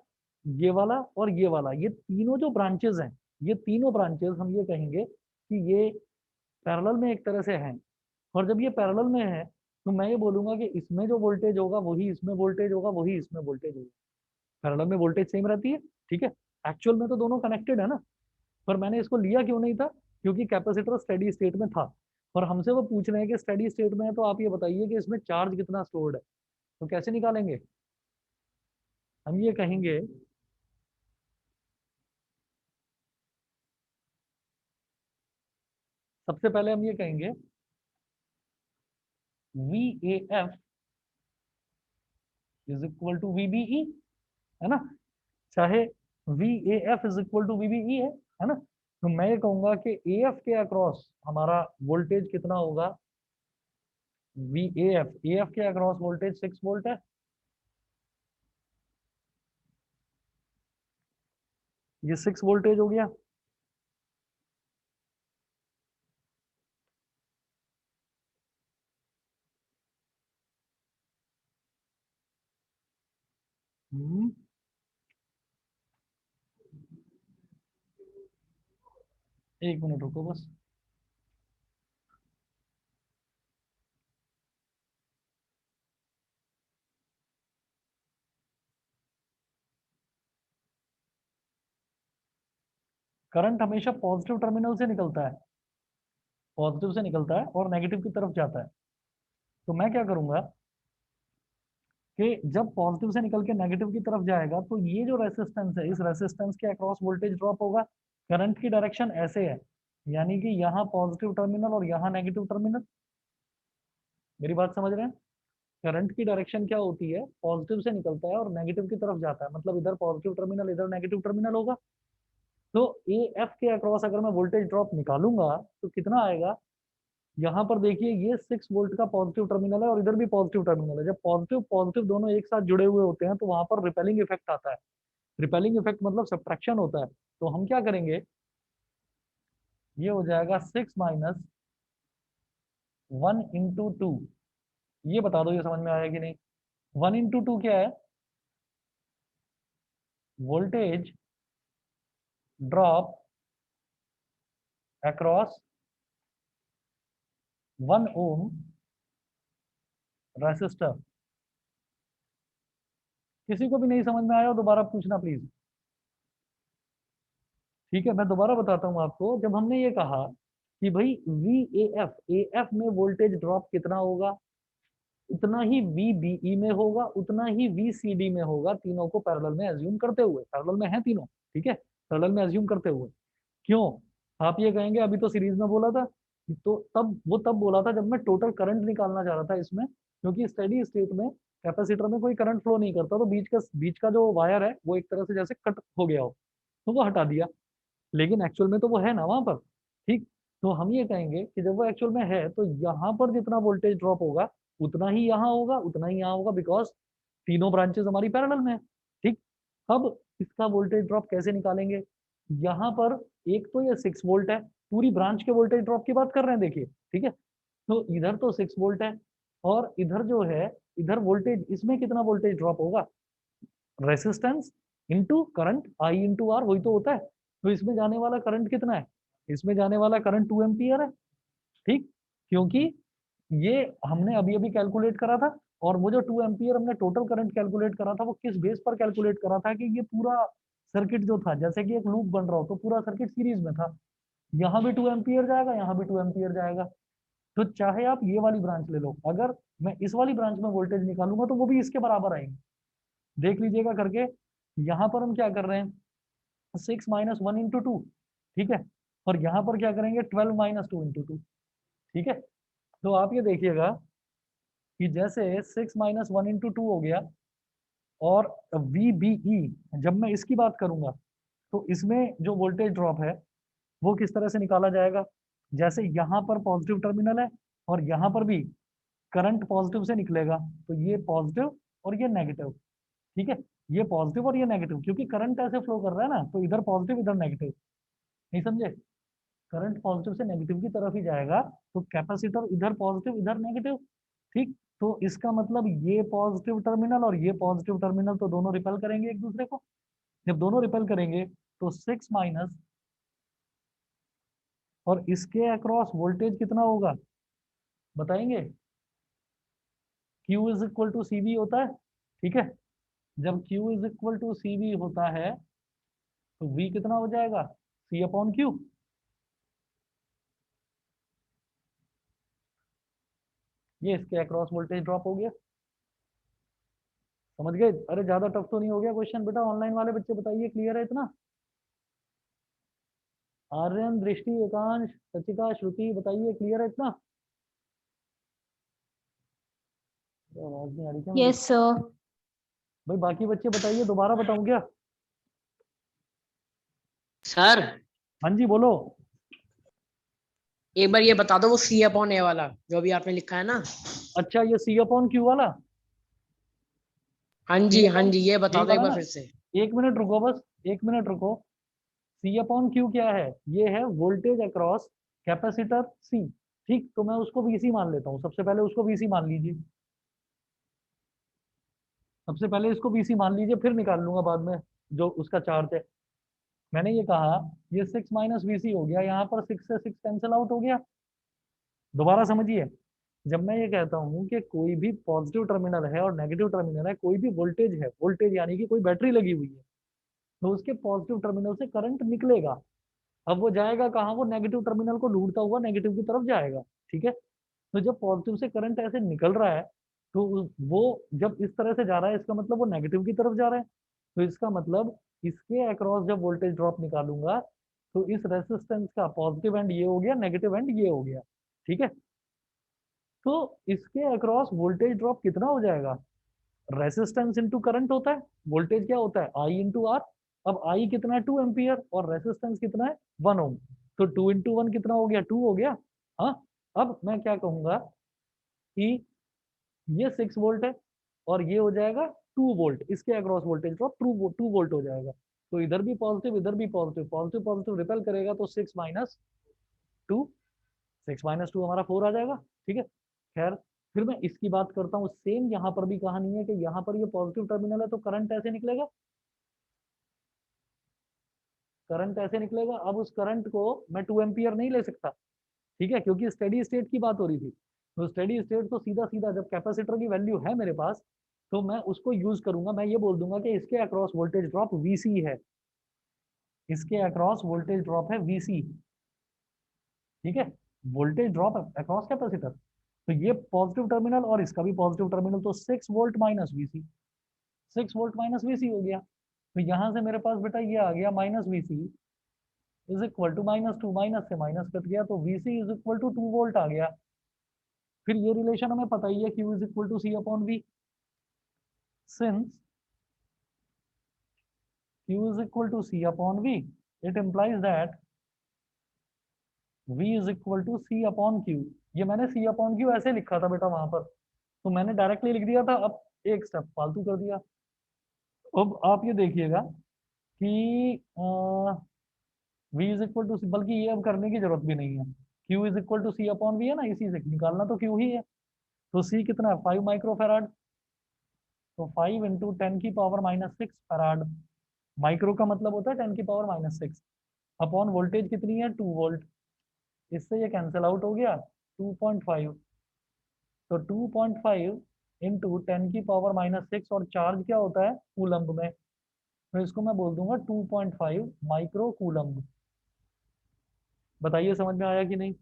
ये वाला और ये वाला, ये तीनों जो ब्रांचेस हैं, ये तीनों ब्रांचेस हम ये कहेंगे कि ये पैरेलल में एक तरह से हैं। और जब ये पैरेलल में है तो मैं ये बोलूंगा कि इसमें जो वोल्टेज होगा वही इसमें वोल्टेज होगा, वही इसमें वोल्टेज होगा। पैरेलल में वोल्टेज सेम रहती है। ठीक है, एक्चुअल में तो दोनों कनेक्टेड है ना, पर मैंने इसको लिया क्यों नहीं था, क्योंकि कैपेसिटर स्टेडी स्टेट में था और हमसे वो पूछ रहे हैं कि स्टेडी स्टेट में है तो आप ये बताइए कि इसमें चार्ज कितना स्टोर्ड है, तो कैसे निकालेंगे? हम ये कहेंगे सबसे पहले हम ये कहेंगे V A F is equal to VBE, है ना? चाहे V A F is equal to VBE है ना? तो मैं ये कहूंगा कि ए एफ के अक्रॉस हमारा वोल्टेज कितना होगा, वी ए एफ के अक्रॉस वोल्टेज 6 वोल्ट है। ये 6 वोल्टेज हो गया। एक मिनट रुको बस। करंट हमेशा पॉजिटिव टर्मिनल से निकलता है, पॉजिटिव से निकलता है और नेगेटिव की तरफ जाता है। तो मैं क्या करूंगा कि जब पॉजिटिव से निकल के नेगेटिव की तरफ जाएगा तो ये जो रेसिस्टेंस है, इस रेसिस्टेंस के अक्रॉस वोल्टेज ड्रॉप होगा। करंट की डायरेक्शन ऐसे है, यानी कि यहाँ पॉजिटिव टर्मिनल और यहाँ नेगेटिव टर्मिनल। मेरी बात समझ रहे हैं? करंट की डायरेक्शन क्या होती है, पॉजिटिव से निकलता है और नेगेटिव की तरफ जाता है, मतलब इधर पॉजिटिव टर्मिनल इधर नेगेटिव टर्मिनल होगा। तो ए एफ के अक्रॉस अगर मैं वोल्टेज ड्रॉप निकालूंगा तो कितना आएगा? यहाँ पर देखिए ये 6 वोल्ट का पॉजिटिव टर्मिनल है और इधर भी पॉजिटिव टर्मिनल है। जब पॉजिटिव पॉजिटिव दोनों एक साथ जुड़े हुए होते हैं तो वहां पर रिपेलिंग इफेक्ट आता है। रिपेलिंग इफेक्ट मतलब सब्ट्रैक्शन होता है। तो हम क्या करेंगे, ये हो जाएगा 6 माइनस 1 इंटू 2। ये बता दो ये समझ में आया कि नहीं? 1 इंटू 2 क्या है? Voltage drop across 1 ohm resistor. किसी को भी नहीं समझ में आया दोबारा पूछना प्लीज। ठीक है, मैं दोबारा बताता हूँ आपको। जब हमने ये कहा कि भाई वी ए एफ में वोल्टेज ड्रॉप कितना होगा, उतना ही वी बी ई में होगा, उतना ही वी सी डी में होगा, तीनों को पैरेलल में एज्यूम करते हुए। पैरेलल में है तीनों, ठीक है, पैरेलल में एज्यूम करते हुए। क्यों? आप ये कहेंगे अभी तो सीरीज में बोला था, तो तब बोला था जब मैं टोटल करंट निकालना चाह रहा था इसमें, क्योंकि स्टेडी स्टेट में कैपेसिटर में कोई करंट फ्लो नहीं करता, तो बीच का जो वायर है वो एक तरह से जैसे कट हो गया हो, तो वो हटा दिया। लेकिन एक्चुअल में तो वो है ना वहां पर, ठीक। तो हम ये कहेंगे कि जब वो एक्चुअल में है तो यहाँ पर जितना वोल्टेज ड्रॉप होगा उतना ही यहाँ होगा, उतना ही यहाँ होगा, बिकॉज तीनों ब्रांचेस हमारी पैरेलल में है, ठीक। अब इसका वोल्टेज ड्रॉप कैसे निकालेंगे? यहाँ पर एक तो ये 6 वोल्ट है, पूरी ब्रांच के वोल्टेज ड्रॉप की बात कर रहे हैं, देखिए, ठीक है। तो इधर तो 6 वोल्ट है और इधर जो है, इधर वोल्टेज, इसमें कितना वोल्टेज ड्रॉप होगा? Resistance into current, I into R, वही तो होता है। तो इसमें जाने वाला करंट कितना है? इसमें जाने वाला करंट 2 एम्पियर है, ठीक। क्योंकि ये हमने अभी अभी कैलकुलेट करा था, और वो जो 2 एम्पियर हमने टोटल करंट कैलकुलेट करा था वो किस बेस पर कैलकुलेट करा था कि ये पूरा सर्किट जो था, जैसे कि एक लूप बन रहा हो तो पूरा सर्किट सीरीज में था। यहाँ भी 2 एम्पियर जाएगा, यहाँ भी 2 एम्पियर जाएगा। तो चाहे आप ये वाली ब्रांच ले लो, अगर मैं इस वाली ब्रांच में वोल्टेज निकालूंगा तो वो भी इसके बराबर आएंगे। देख लीजिएगा करके। यहाँ पर हम क्या कर रहे हैं, 6 - 1 इंटू 2, ठीक है। और यहाँ पर क्या करेंगे, 12 - 2 इंटू 2, ठीक है। तो आप ये देखिएगा कि जैसे 6 - 1 इंटू 2 हो गया, और वी बी ई जब मैं इसकी बात करूंगा तो इसमें जो वोल्टेज ड्रॉप है वो किस तरह से निकाला जाएगा? जैसे यहाँ पर पॉजिटिव टर्मिनल है और यहाँ पर भी करंट पॉजिटिव से निकलेगा, तो ये पॉजिटिव और ये नेगेटिव, ठीक है। ये पॉजिटिव और ये नेगेटिव, क्योंकि करंट ऐसे फ्लो कर रहा है ना, तो इधर पॉजिटिव इधर नेगेटिव, नहीं समझे? करंट पॉजिटिव से नेगेटिव की तरफ ही जाएगा, तो कैपेसिटर इधर पॉजिटिव इधर नेगेटिव, ठीक। तो इसका मतलब ये पॉजिटिव टर्मिनल और ये पॉजिटिव टर्मिनल तो दोनों रिपेल करेंगे एक दूसरे को। जब दोनों रिपेल करेंगे तो 6 माइनस, और इसके अक्रॉस वोल्टेज कितना होगा बताएंगे? Q is equal to C V होता है, ठीक है। जब Q is equal to C V होता है तो V कितना हो जाएगा, C/Q। ये इसके अक्रॉस वोल्टेज ड्रॉप हो गया। समझ गए? अरे ज्यादा टफ तो नहीं हो गया क्वेश्चन बेटा? ऑनलाइन वाले बच्चे बताइए, क्लियर है इतना? आर्यन, दृष्टि, एकांश, सचिका, श्रुति, बताइए क्लियर है इतना? आवाज नहीं आ रही क्या मेरी? Yes sir. भाई बाकी बच्चे बताइए, दोबारा बताऊं क्या? सर हाँ जी बोलो। एक बार ये बता दो, वो C/A वाला जो अभी आपने लिखा है ना। अच्छा, ये C/Q वाला, हाँ सी जी हाँ अपॉन जी, ये बता यही दो एक वाला बार ना? फिर से। एक मिनट रुको बस, एक मिनट रुको। सी अपॉन क्यू क्या है, ये है वोल्टेज अक्रॉस कैपेसिटर सी। ठीक, तो मैं उसको वीसी मान लेता हूँ, सबसे पहले उसको वीसी मान लीजिए, सबसे पहले इसको वीसी मान लीजिए, फिर निकाल लूंगा बाद में जो उसका चार्ज है। मैंने ये कहा ये 6 - वीसी हो गया, यहाँ पर 6 से 6 कैंसिल आउट हो गया। दोबारा समझिए, जब मैं ये कहता हूँ कि कोई भी पॉजिटिव टर्मिनल है और नेगेटिव टर्मिनल है, कोई भी वोल्टेज है, वोल्टेज यानी कि कोई बैटरी लगी हुई है, तो उसके पॉजिटिव टर्मिनल से करंट निकलेगा। अब वो जाएगा कहाँ, वो नेगेटिव टर्मिनल को ढूंढता हुआ नेगेटिव की तरफ जाएगा। ठीक है, तो जब पॉजिटिव से करंट ऐसे निकल रहा है, तो वो जब इस तरह से जा रहा है, इसका मतलब वो नेगेटिव की तरफ जा रहा है। तो इसका मतलब इसके अक्रॉस जब वोल्टेज ड्रॉप निकालूंगा, तो इस रेसिस्टेंस का पॉजिटिव एंड ये हो गया, नेगेटिव एंड ये हो गया। ठीक है, तो इसके अक्रॉस वोल्टेज ड्रॉप कितना हो जाएगा, रेसिस्टेंस इंटू करंट होता है, वोल्टेज क्या होता है, आई इंटू आर। अब आई कितना है, 2 एम्पियर, और रेसिस्टेंस कितना है, 1 ओम। तो 2 इंटू 1 कितना हो गया, 2 हो गया। हाँ, अब मैं क्या कहूंगा कि ये 6 वोल्ट है, और ये हो जाएगा 2 वोल्ट, इसके अक्रॉस वोल्टेज ड्रॉप 2 वोल्ट हो जाएगा। तो इधर भी पॉजिटिव, इधर भी पॉजिटिव, पॉजिटिव पॉजिटिव रिपेल करेगा, तो 6 - 2, 6 - 2 हमारा 4 आ जाएगा। ठीक है, खैर, फिर मैं इसकी बात करता हूँ, सेम यहाँ पर भी कहानी है कि यहाँ पर ये पॉजिटिव टर्मिनल है, तो करंट ऐसे निकलेगा, करंट ऐसे निकलेगा। अब उस करंट को मैं 2 एम्पियर नहीं ले सकता, ठीक है, क्योंकि स्टेडी स्टेट की बात हो रही थी। तो स्टेडी स्टेट तो सीधा सीधा जब कैपेसिटर की वैल्यू है मेरे पास, तो मैं उसको यूज करूंगा, मैं ये बोल दूंगा कि इसके अक्रॉस वोल्टेज ड्रॉप वीसी है, इसके अक्रॉस वोल्टेज ड्रॉप है वीसी। ठीक है, वोल्टेज ड्रॉप अक्रॉस कैपेसिटर, तो ये पॉजिटिव टर्मिनल और इसका भी पॉजिटिव टर्मिनल, तो 6 वोल्ट - वीसी, 6 वोल्ट - वीसी हो गया। तो यहां से मेरे पास बेटा ये आ गया -VC is equal to -2, minus से माइनस कट गया, तो VC is equal to 2 volt आ गया। फिर ये रिलेशन हमें पता ही है, Q is equal to C upon V, since Q is equal to C upon V, it implies that V is equal to C upon Q. ये मैंने सी अपॉन क्यू ऐसे लिखा था बेटा वहां पर, तो मैंने डायरेक्टली लिख दिया था, अब एक स्टेप फालतू कर दिया। अब आप ये देखिएगा कि V is equal to C, बल्कि ये अब करने की जरूरत भी नहीं है, Q is equal to C upon V है ना, इसी से निकालना तो क्यू ही है। तो सी कितना है, 5 माइक्रो फैराड, तो 5 × 10⁻⁶ फैराड। माइक्रो का मतलब होता है 10⁻⁶, अपॉन वोल्टेज कितनी है, 2 वोल्ट, इससे ये कैंसिल आउट हो गया, 2.5। तो 2.5 इंटू 10⁻⁶, और चार्ज क्या होता है कूलम्ब में, तो इसको मैं बोल दूंगा 2.5 माइक्रो कूलम्ब। बताइए समझ में आया कि नहीं।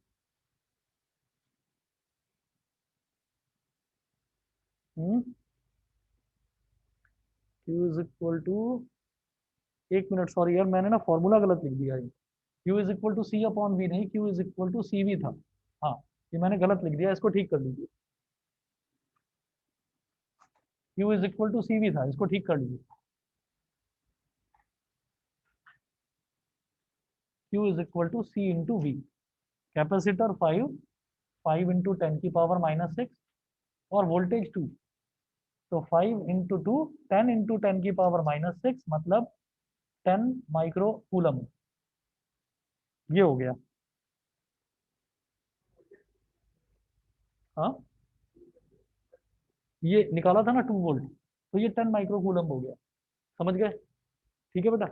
क्यू इज इक्वल टू, एक मिनट, सॉरी यार, मैंने ना फॉर्मूला गलत लिख दिया है। Q is equal to C upon V नहीं, Q is equal to C V था। हाँ, ये मैंने गलत लिख दिया, इसको ठीक कर लीजिए। Q is equal to C V था, इसको ठीक कर लीजिए। Q is equal to C into V, capacitor 5, 5 × 10⁻⁶, और वोल्टेज 2, तो 5 × 2, 10 × 10⁻⁶, मतलब 10 माइक्रो कूलम, ये हो गया। हाँ, ये निकाला था ना 2 वोल्ट, तो ये 10 माइक्रो कूलम हो गया। समझ गए, ठीक है बेटा।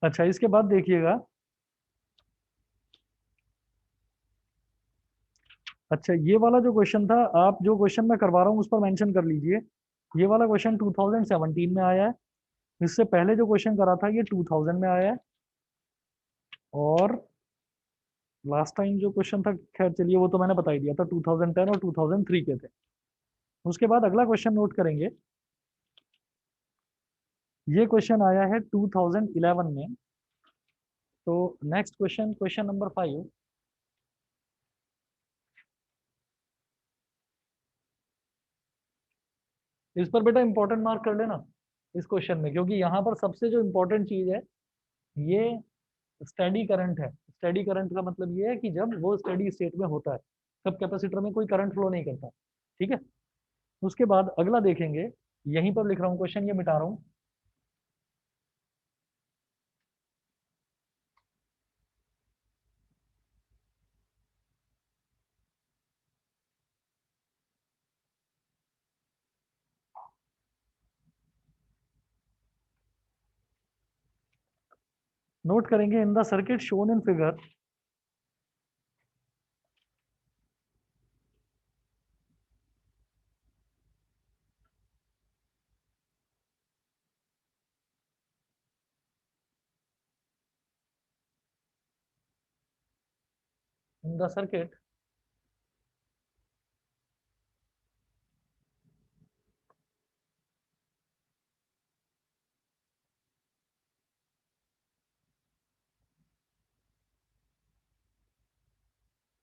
अच्छा, इसके बाद देखिएगा, अच्छा ये वाला जो क्वेश्चन था, आप जो क्वेश्चन मैं करवा रहा हूँ उस पर मेंशन कर लीजिए। ये वाला क्वेश्चन 2017 में आया है, इससे पहले जो क्वेश्चन करा था ये 2000 में आया है, और लास्ट टाइम जो क्वेश्चन था, खैर चलिए वो तो मैंने बता ही दिया था, 2010 और 2003 के थे। उसके बाद अगला क्वेश्चन नोट करेंगे, ये क्वेश्चन आया है 2011 में। तो नेक्स्ट क्वेश्चन, क्वेश्चन नंबर 5, इस पर बेटा इंपॉर्टेंट मार्क कर लेना इस क्वेश्चन में, क्योंकि यहाँ पर सबसे जो इंपॉर्टेंट चीज है, ये स्टेडी करंट है। स्टेडी करंट का मतलब ये है कि जब वो स्टेडी स्टेट में होता है, तब कैपेसिटर में कोई करंट फ्लो नहीं करता। ठीक है, उसके बाद अगला देखेंगे, यहीं पर लिख रहा हूँ क्वेश्चन, ये मिटा रहा हूँ। नोट करेंगे इन the circuit shown in figure, in the circuit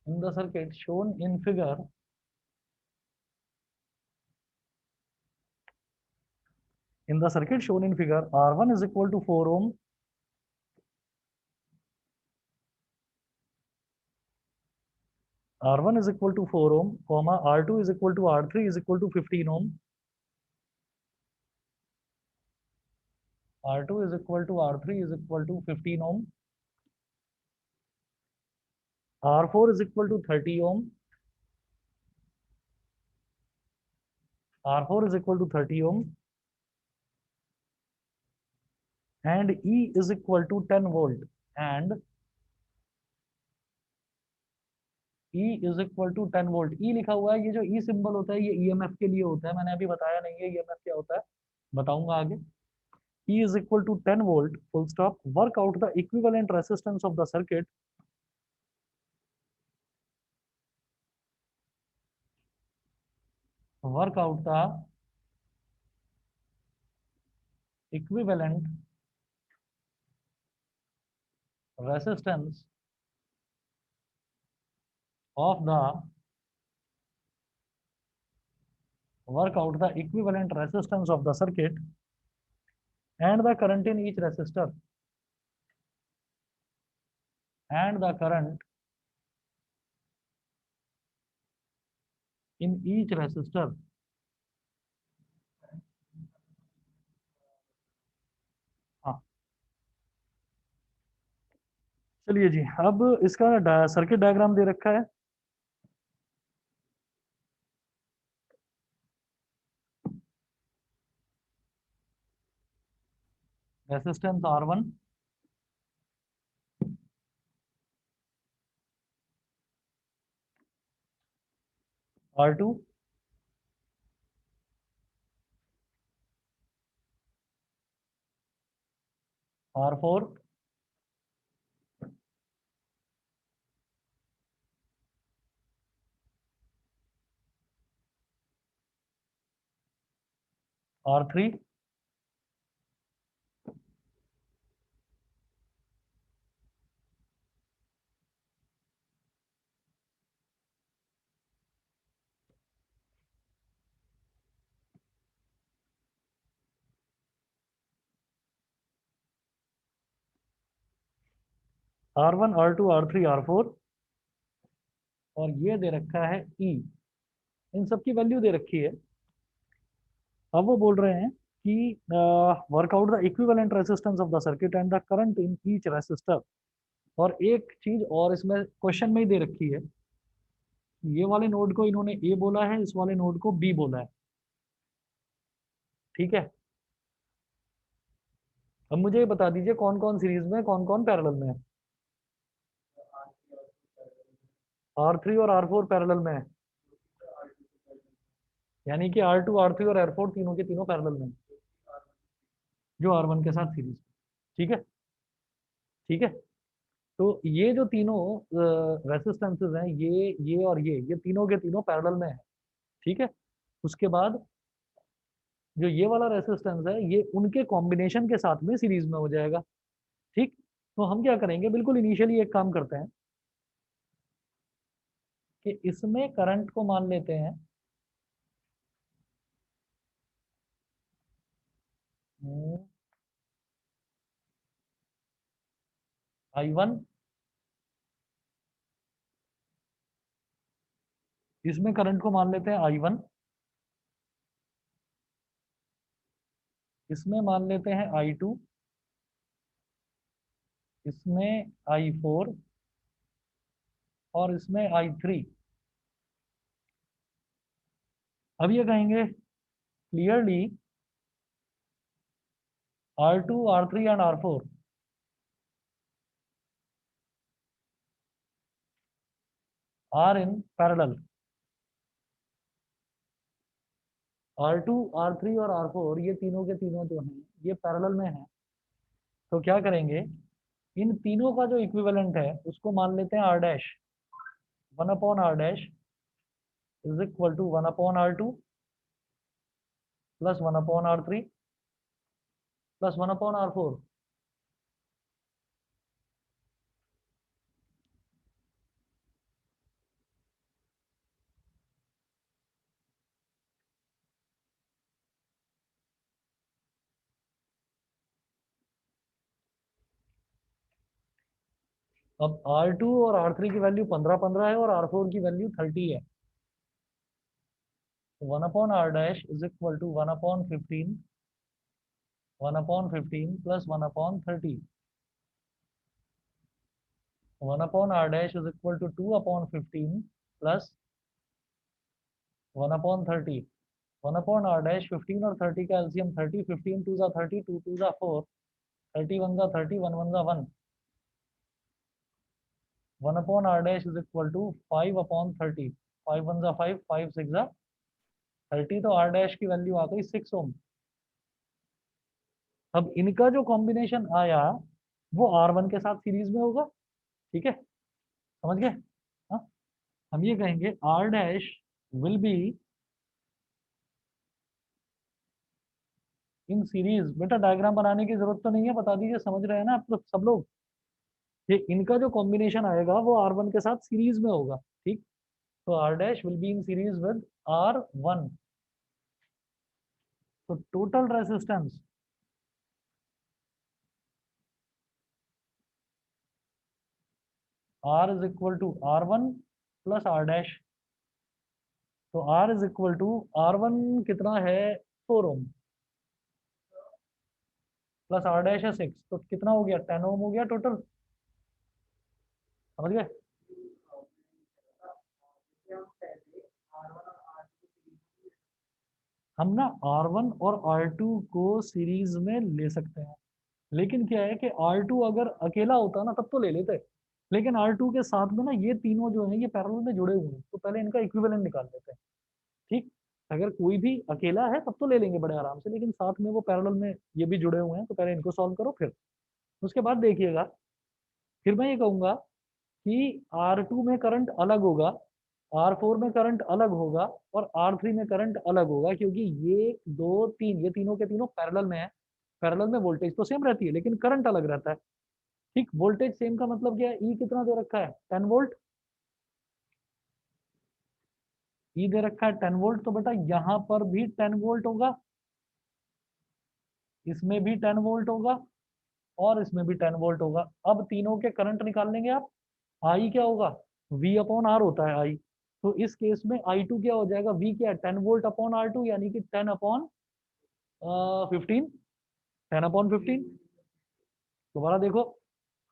in the circuit shown in figure, in the circuit shown in figure, R1 is equal to 4 ohm, R1 is equal to 4 ohm, comma R2 is equal to R3 is equal to 15 ohm, R2 is equal to R3 is equal to 15 ohm, R4 is equal to 30 ohm, R4 is equal to 30 ohm, and E is equal to 10 volt, and E is equal to 10 volt. E लिखा हुआ है, ये जो E symbol होता है ये EMF के लिए होता है, मैंने अभी बताया नहीं है EMF क्या होता है, बताऊंगा आगे। E is equal to 10 volt, full stop. Work out the equivalent resistance of the circuit. Work out the equivalent resistance of the work out the equivalent resistance of the circuit and the current in each resistor, and the current in each resistor. हाँ, चलिए जी, अब इसका circuit diagram दे रखा है। Resistance R1, R2, R4, R3, R1, R2, R3, R4, और ये दे रखा है E। इन सब की वैल्यू दे रखी है। अब वो बोल रहे हैं कि workout the equivalent resistance of the circuit and the current in each resistor. और एक चीज और इसमें क्वेश्चन में ही दे रखी है, ये वाले नोड को इन्होंने ए बोला है, इस वाले नोड को बी बोला है। ठीक है, अब मुझे ये बता दीजिए कौन कौन सीरीज में, कौन कौन पैरेलल में है। R3 और R4 पैरेलल में है, यानी कि R2, R3 और R4 तीनों के तीनों पैरेलल में है, जो R1 के साथ सीरीज। ठीक है, ठीक है। तो ये जो तीनों रेसिस्टेंसेज हैं, ये और ये तीनों के तीनों पैरेलल में है। ठीक है, उसके बाद जो ये वाला रेसिस्टेंस है ये उनके कॉम्बिनेशन के साथ में सीरीज में हो जाएगा। ठीक, तो हम क्या करेंगे, बिल्कुल इनिशियली एक काम करते हैं कि इसमें करंट को मान लेते हैं I1, इसमें करंट को मान लेते हैं I1, इसमें मान लेते हैं I2, इसमें I4 और इसमें I3। अब ये कहेंगे clearly R2, R3 and R4 are in parallel. R2, R3 और R4 ये तीनों के तीनों जो हैं ये पैरेलल में हैं। तो क्या करेंगे, इन तीनों का जो इक्विवेलेंट है उसको मान लेते हैं R dash. 1/R dash is equal to 1/R2 plus 1/R3 plus 1/R4। अब R2 और R3 की वैल्यू 15 है और R4 की वैल्यू 30 है। 1/R dash is equal to 1/15 plus 1/30। 1/R dash is equal to 2/15 plus 1/30। 1/R dash 15 और 30 का LCM 30, 15 2 जा 30, 2 2 जा 4, 30 1 जा 30, 1 1 जा 1। 1/R dash is equal to 5/30। 5 1 जा 5, 5 6 जा 30। तो R डैश की वैल्यू आ गई 6 ओम। अब इनका जो कॉम्बिनेशन आया वो R1 के साथ सीरीज में होगा। ठीक है, समझ गए? हाँ, हम ये कहेंगे R dash will be in series. बेटा डायग्राम बनाने की जरूरत तो नहीं है, बता दीजिए, समझ रहे हैं ना आप लोग सब लोग। ये इनका जो कॉम्बिनेशन आएगा वो R1 के साथ सीरीज में होगा। ठीक, तो R dash will be in series with R1। तो total resistance R is equal to R1 plus R dash. तो R is equal to R1 कितना है 4 ओम प्लस R डैश है 6, तो कितना हो गया 10 ओम हो गया टोटल। समझ गए? हम ना R1 और R2 को सीरीज में ले सकते हैं, लेकिन क्या है कि R2 अगर अकेला होता ना तब तो ले लेते, लेकिन R2 के साथ में ना ये तीनों जो है ये पैरेलल में जुड़े हुए हैं, तो पहले इनका इक्विवेलेंट निकाल लेते हैं। ठीक, अगर कोई भी अकेला है तब तो ले लेंगे बड़े आराम से, लेकिन साथ में वो पैरेलल में ये भी जुड़े हुए हैं, तो पहले इनको सॉल्व करो, फिर उसके बाद देखिएगा। फिर मैं ये कहूंगा कि R2 में करंट अलग होगा, R4 में करंट अलग होगा और R3 में करंट अलग होगा, क्योंकि ये 2 3 ये तीनों के तीनों पैरेलल में है। पैरेलल में वोल्टेज तो सेम रहती है लेकिन करंट अलग रहता है। ठीक, वोल्टेज सेम का मतलब क्या है, ई कितना दे रखा है 10 वोल्ट। ई दे रखा है 10 वोल्ट, तो बेटा यहां पर भी 10 वोल्ट होगा, इसमें भी 10 वोल्ट होगा और इसमें भी 10 वोल्ट होगा। अब तीनों के करंट निकाल लेंगे आप। आई क्या होगा, V अपॉन आर होता है आई। तो इस केस में I2 क्या हो जाएगा, V क्या है 10 वोल्ट अपॉन R2, यानी कि 10/15। 10/15। दोबारा देखो,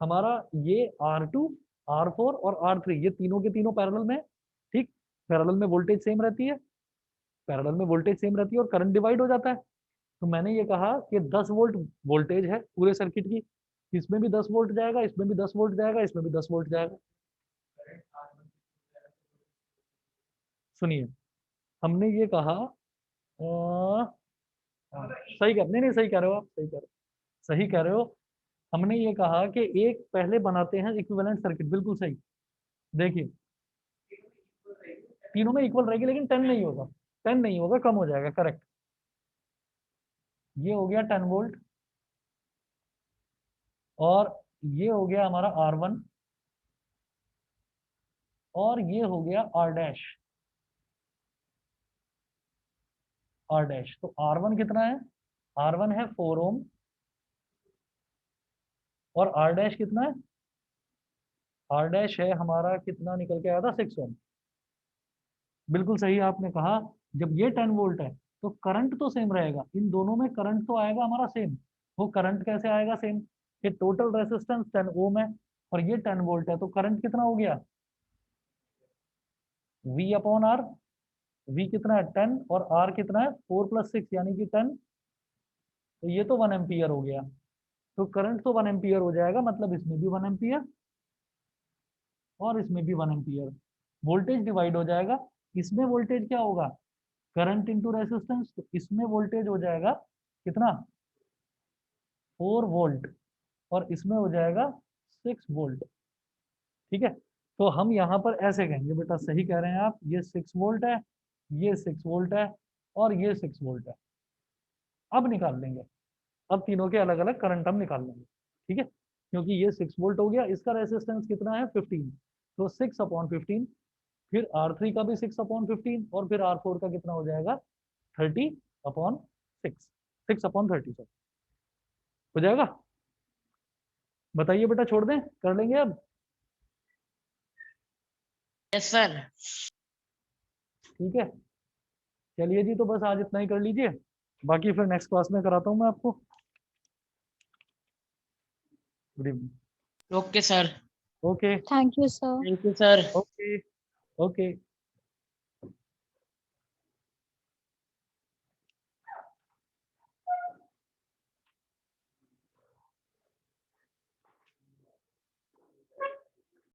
हमारा ये R2, R4 और R3 ये तीनों के तीनों पैरेलल में। ठीक, पैरेलल में वोल्टेज सेम रहती है, पैरेलल में वोल्टेज सेम रहती है और करंट डिवाइड हो जाता है। तो मैंने ये कहा कि 10 वोल्ट वोल्टेज है पूरे सर्किट की, इसमें भी 10 वोल्ट जाएगा, इसमें भी 10 वोल्ट जाएगा, इसमें भी 10 वोल्ट जाएगा। सुनिए, हमने ये कहा सही कर, नहीं नहीं सही कह रहे हो आप, सही कह रहे हो, सही कह रहे हो। हमने ये कहा कि एक पहले बनाते हैं इक्विवेलेंट सर्किट, बिल्कुल सही। देखिए, तीनों में इक्वल रहेगी लेकिन 10 नहीं होगा, 10 नहीं होगा, कम हो जाएगा, करेक्ट। ये हो गया 10 वोल्ट और ये हो गया हमारा R1 और ये हो गया R डैश। R डैश, तो R1 कितना है, R1 है 4 ओम और R डैश कितना है, R डैश है हमारा कितना निकल के आया था 6 ओम। बिल्कुल सही आपने कहा, जब ये 10 वोल्ट है तो करंट तो सेम रहेगा, इन दोनों में करंट तो आएगा हमारा सेम। वो करंट कैसे आएगा सेम, कि टोटल रेसिस्टेंस 10 ओम है और ये 10 वोल्ट है, तो करंट कितना हो गया, V अपॉन आर। V कितना है 10 और R कितना है 4 + 6 यानी कि 10, तो ये तो 1 एम्पियर हो गया। तो करंट तो 1 एम्पियर हो जाएगा, मतलब इसमें भी 1 एम्पियर और इसमें भी 1 एम्पियर। वोल्टेज डिवाइड हो जाएगा, इसमें वोल्टेज क्या होगा, करंट इंटू रेसिस्टेंस, तो इसमें वोल्टेज हो जाएगा कितना 4 वोल्ट और इसमें हो जाएगा 6 वोल्ट। ठीक है, तो हम यहाँ पर ऐसे कहेंगे, बेटा सही कह रहे हैं आप, ये 6 वोल्ट है, ये 6 वोल्ट है और ये 6 वोल्ट है। अब निकाल लेंगे, अब तीनों के अलग अलग करंट हम निकाल लेंगे। ठीक है, क्योंकि ये 6 वोल्ट हो गया, इसका रेसिस्टेंस कितना है 15, तो 6/15, फिर R3 का भी 6/15 और फिर R4 का कितना हो जाएगा 30/6, 6/30 सर, हो जाएगा। बताइए बेटा, छोड़ दें, कर लेंगे अब। Yes sir. ठीक है, चलिए जी, तो बस आज इतना ही कर लीजिए, बाकी फिर नेक्स्ट क्लास में कराता हूँ मैं आपको। Good evening. Okay sir. Okay Thank you, sir. Thank you sir. Okay okay.